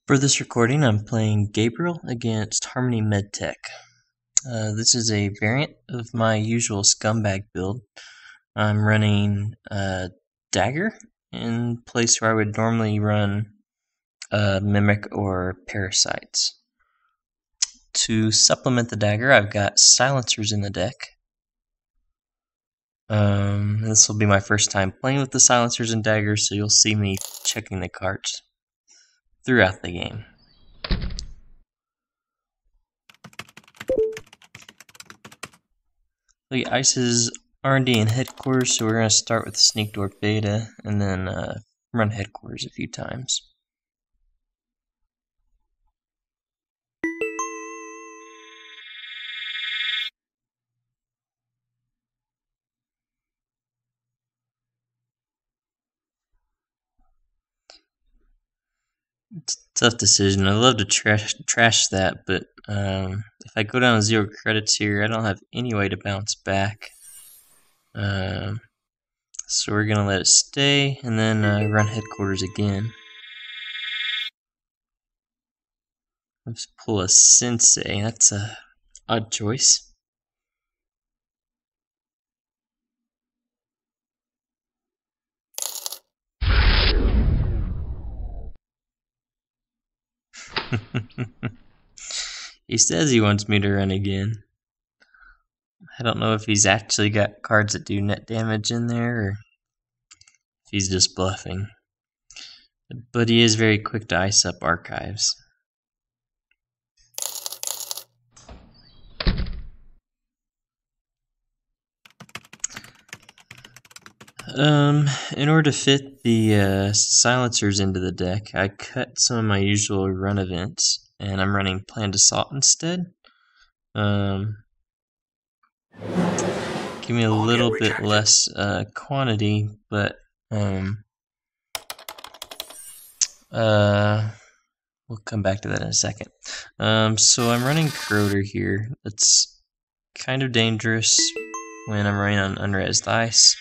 For this recording, I'm playing Gabriel against Harmony MedTech. This is a variant of my usual Scumbag build. I'm running Dagger in place where I would normally run Mimic or Parasites. To supplement the Dagger, I've got Silencers in the deck. This will be my first time playing with the Silencers and Daggers, so you'll see me checking the cards throughout the game. The ICE's R&D and headquarters, so we're going to start with Sneak Door Beta and then run headquarters a few times. It's a tough decision. I'd love to trash that, but if I go down 0 credits here, I don't have any way to bounce back. So we're going to let it stay and then run headquarters again. Let's pull a Sensei. That's a odd choice. He says he wants me to run again. I don't know if he's actually got cards that do net damage in there or if he's just bluffing. But he is very quick to ice up archives. In order to fit the silencers into the deck, I cut some of my usual run events, and I'm running Planned Assault instead. Give me a little bit less quantity, but we'll come back to that in a second. So I'm running Corroder here. That's kind of dangerous when I'm running on unresed ice.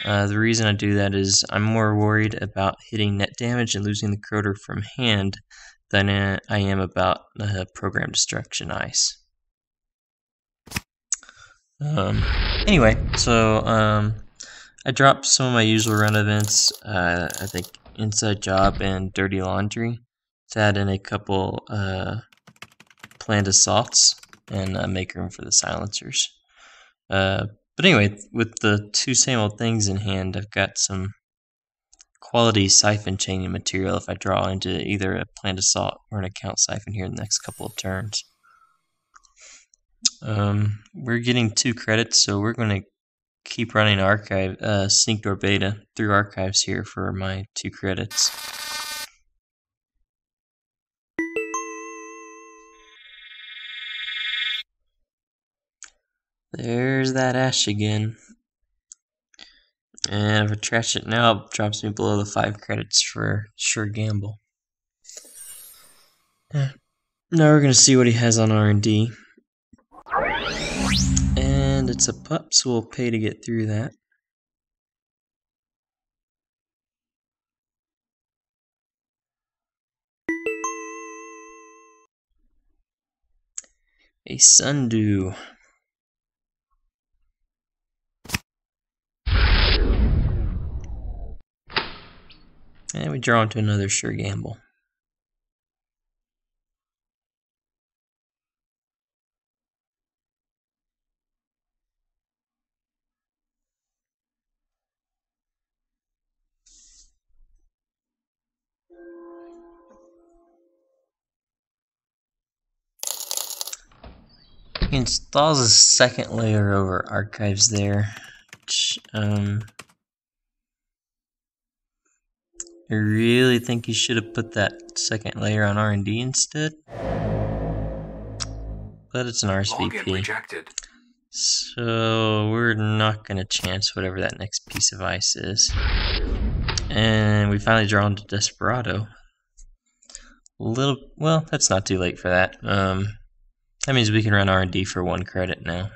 The reason I do that is I'm more worried about hitting net damage and losing the Corroder from hand than I am about program destruction ice. Anyway, so I dropped some of my usual run events, I think Inside Job and Dirty Laundry, to add in a couple Planned Assaults and make room for the silencers. But anyway, with the two same old things in hand, I've got some quality Siphon chaining material if I draw into either a Planned Assault or an account Siphon here in the next couple of turns. We're getting 2 credits, so we're going to keep running archive Sneak Door Beta through archives here for my 2 credits. There's that ash again. And if I trash it now, it drops me below the 5 credits for sure gamble. Now we're going to see what he has on R&D. And it's a pup, so we'll pay to get through that. A Sundew. And we draw into another sure gamble. He installs a second layer over archives there, which I really think you should have put that second layer on R&D instead. But it's an RSVP. So we're not going to chance whatever that next piece of ice is. And we finally draw into Desperado. Well, that's not too late for that. That means we can run R&D for 1 credit now.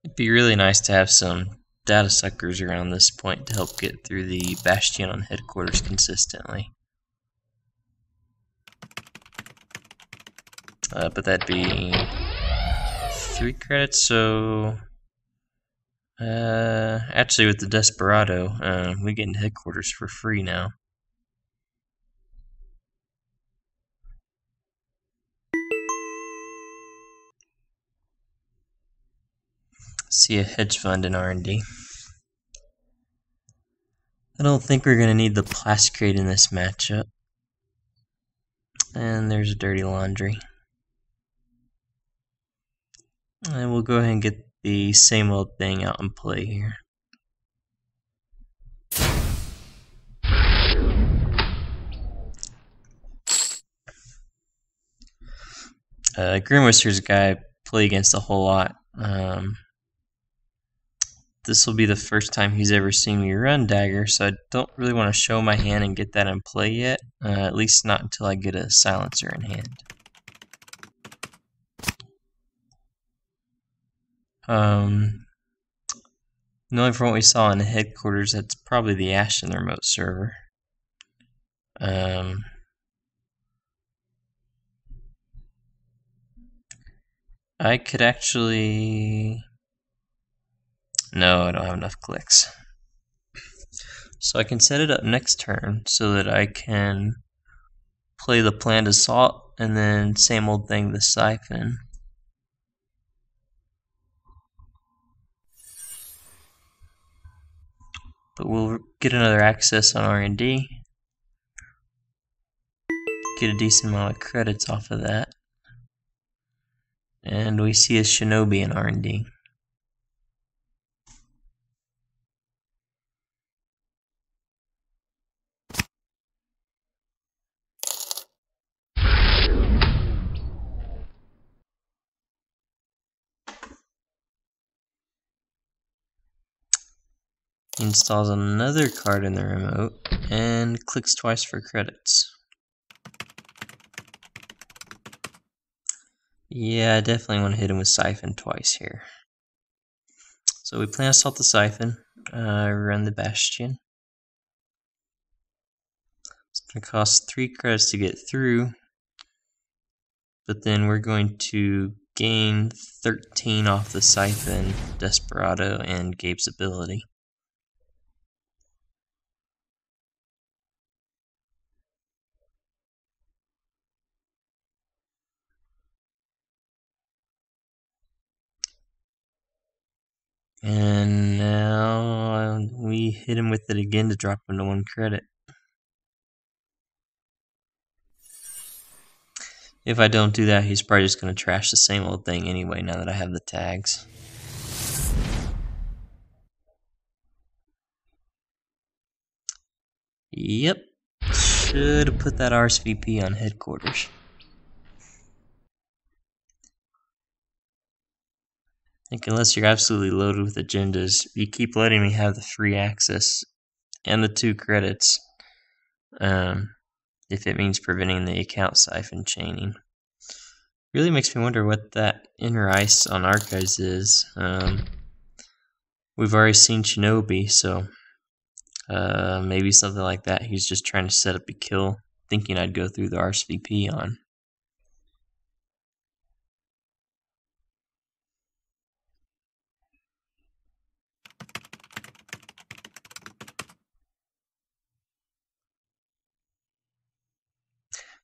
It'd be really nice to have some data suckers around this point to help get through the bastion on headquarters consistently. But that'd be 3 credits, so actually with the Desperado, we get into headquarters for free now. See a hedge fund in R&D. I don't think we're going to need the Plascrete in this matchup. And there's a dirty laundry. And we'll go ahead and get the same old thing out and play here. Grimwhisper's a guy I play against a whole lot. This will be the first time he's ever seen me run Dagger, so I don't really want to show my hand and get that in play yet. At least not until I get a silencer in hand. Knowing from what we saw in the headquarters, that's probably the Ash in the remote server. I could actually... No, I don't have enough clicks. So I can set it up next turn so that I can play the planned assault and then same old thing, the Siphon. But we'll get another access on R&D. Get a decent amount of credits off of that. And we see a Shinobi in R&D. He installs another card in the remote and clicks twice for credits. Yeah, I definitely want to hit him with Siphon twice here. So we plan to assault the Siphon, run the Bastion. It's going to cost 3 credits to get through, but then we're going to gain 13 off the Siphon, Desperado, and Gabe's ability. And now we hit him with it again to drop him to 1 credit. If I don't do that, he's probably just going to trash the same old thing anyway now that I have the tags. Yep. Should have put that RSVP on headquarters. I think unless you're absolutely loaded with agendas, you keep letting me have the free access and the 2 credits. If it means preventing the account Siphon chaining. Really makes me wonder what that inner ice on archives is. We've already seen Shinobi, so maybe something like that. He's just trying to set up a kill, thinking I'd go through the RSVP on.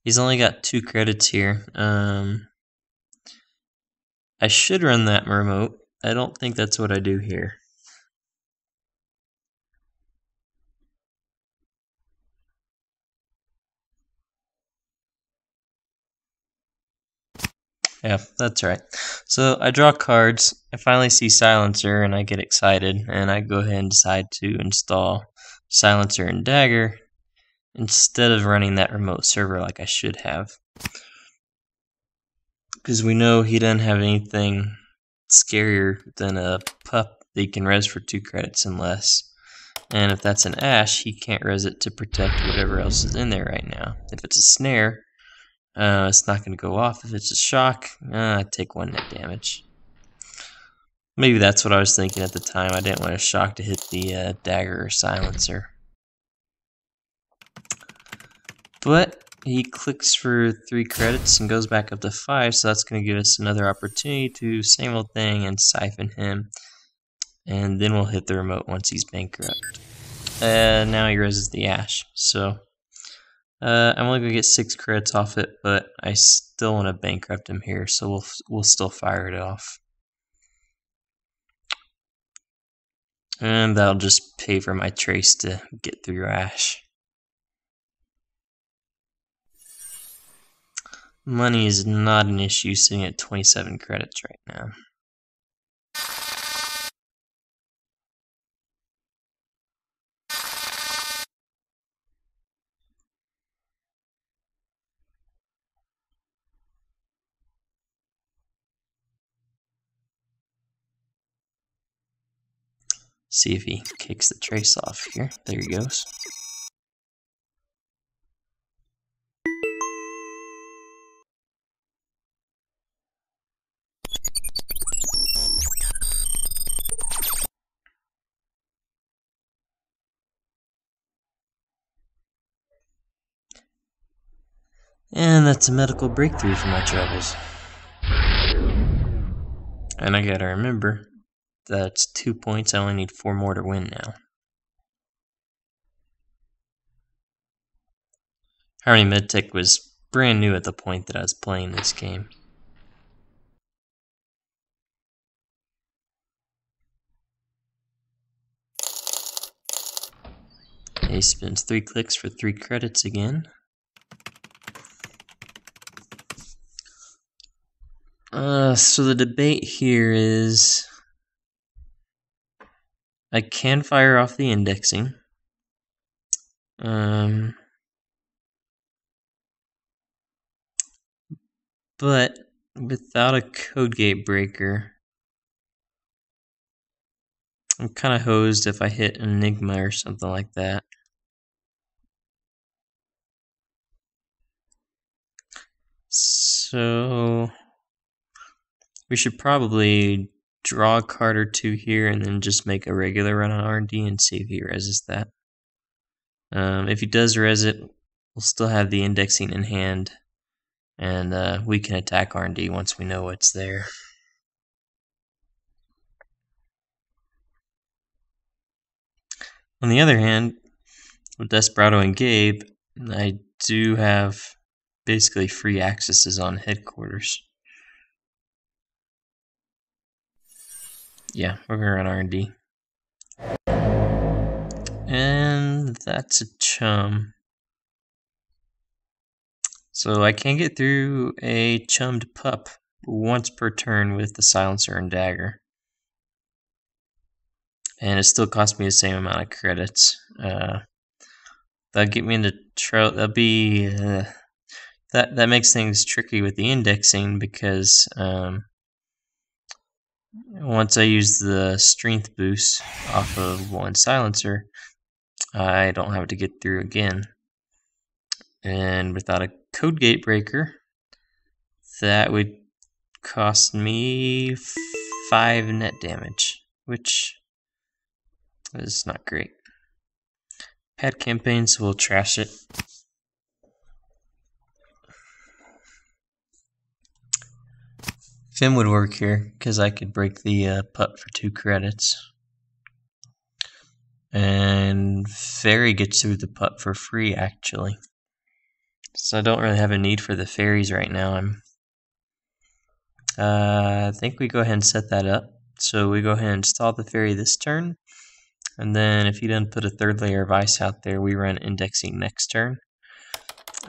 He's only got 2 credits here. I should run that remote. I don't think that's what I do here. Yeah, that's right. So I draw cards, I finally see Silencer, and I get excited, and I go ahead and decide to install Silencer and Dagger instead of running that remote server like I should have. Because we know he doesn't have anything scarier than a pup that he can res for 2 credits and less. And if that's an Ash, he can't res it to protect whatever else is in there right now. If it's a snare, it's not going to go off. If it's a shock, I take 1 net damage. Maybe that's what I was thinking at the time. I didn't want a shock to hit the Dagger or Silencer. But he clicks for 3 credits and goes back up to 5, so that's going to give us another opportunity to same old thing and siphon him. And then we'll hit the remote once he's bankrupt. Now he raises the Ash, so I'm only going to get 6 credits off it, but I still want to bankrupt him here, so we'll still fire it off. And that'll just pay for my trace to get through Ash. Money is not an issue, sitting at 27 credits right now. See if he kicks the trace off here. There he goes. And that's a medical breakthrough for my troubles. And I gotta remember, that's 2 points. I only need 4 more to win now. Harmony MedTech was brand new at the point that I was playing this game. He spends 3 clicks for 3 credits again. So the debate here is I can fire off the indexing. But without a code gate breaker, I'm kind of hosed if I hit Enigma or something like that. So we should probably draw a card or 2 here and then just make a regular run on R&D and see if he reses that. If he does res it, we'll still have the indexing in hand, and we can attack R&D once we know what's there. On the other hand, with Desperado and Gabe, I do have basically free accesses on headquarters. Yeah, we're gonna run R&D. And that's a chum. So I can get through a chummed pup once per turn with the Silencer and Dagger. And it still costs me the same amount of credits. That'll get me into trouble. That'll be that makes things tricky with the indexing because once I use the strength boost off of one silencer, I don't have to get through again. And without a code gate breaker, that would cost me 5 net damage, which is not great. Pad campaign, so we'll trash it. Fim would work here, because I could break the putt for 2 credits. And Fairy gets through the putt for free, actually. So I don't really have a need for the fairies right now. I think we go ahead and set that up. So we go ahead and install the fairy this turn. And then if he doesn't put a 3rd layer of ice out there, we run indexing next turn.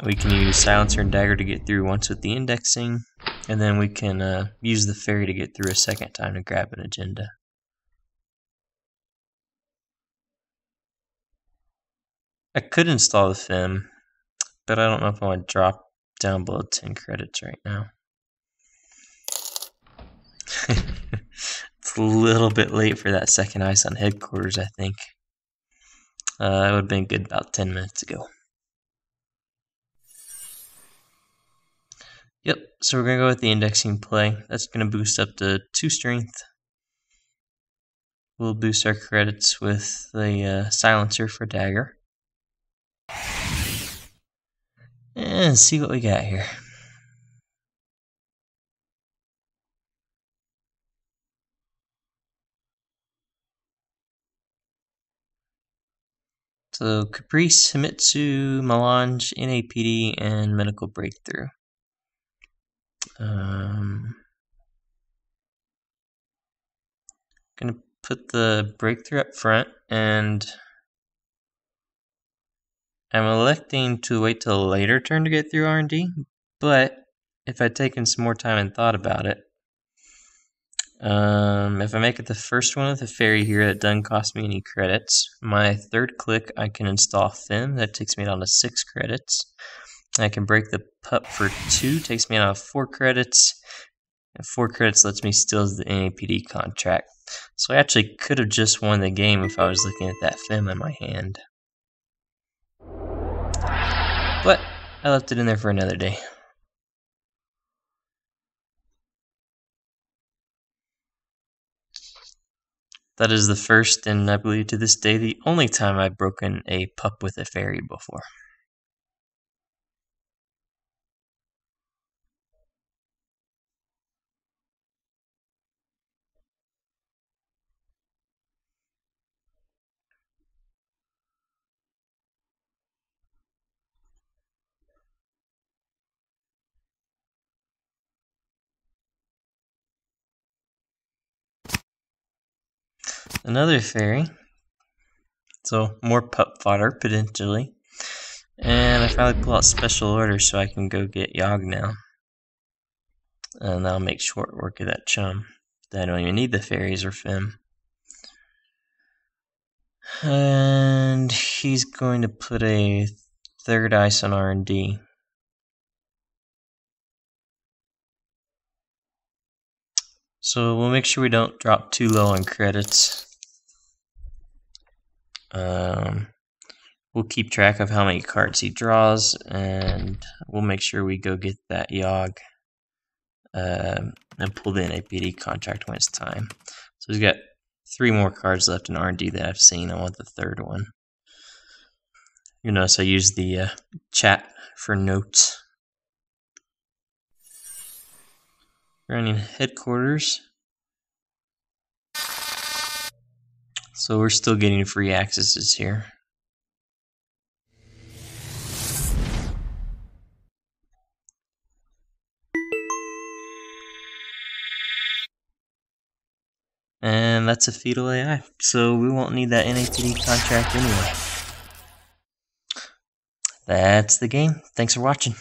We can use Silencer and Dagger to get through once with the indexing. And then we can use the fairy to get through a 2nd time to grab an agenda. I could install the Fim, but I don't know if I want to drop down below 10 credits right now. It's a little bit late for that 2nd ice on headquarters, I think. It would have been good about 10 minutes ago. Yep, so we're going to go with the indexing play. That's going to boost up to 2 strength. we'll boost our credits with the silencer for Dagger. And see what we got here. So Caprice, Himitsu, Melange, NAPD, and Medical Breakthrough. Gonna put the breakthrough up front, and I'm electing to wait till a later turn to get through R&D, but if I'd taken some more time and thought about it, if I make it the first one with a fairy here, that doesn't cost me any credits. My third click, I can install Fem, that takes me down to 6 credits. I can break the pup for 2, takes me down to 4 credits. And 4 credits lets me steal the NAPD contract. So I actually could have just won the game if I was looking at that Fem in my hand. But I left it in there for another day. That is the first, and I believe to this day, the only time I've broken a pup with a fairy before. Another fairy. So more pup fodder, potentially. And I finally pull out special orders so I can go get Yogg now. And that'll make short work of that chum. I don't even need the fairies or Fem. And he's going to put a third ice on R&D. So we'll make sure we don't drop too low on credits. We'll keep track of how many cards he draws, and we'll make sure we go get that Yogg and pull the NAPD contract when it's time. So he's got 3 more cards left in R&D that I've seen. I want the third one. You notice I use the chat for notes. Running headquarters. So we're still getting free accesses here. And that's a fetal AI, so we won't need that NAPD contract anyway. That's the game. Thanks for watching.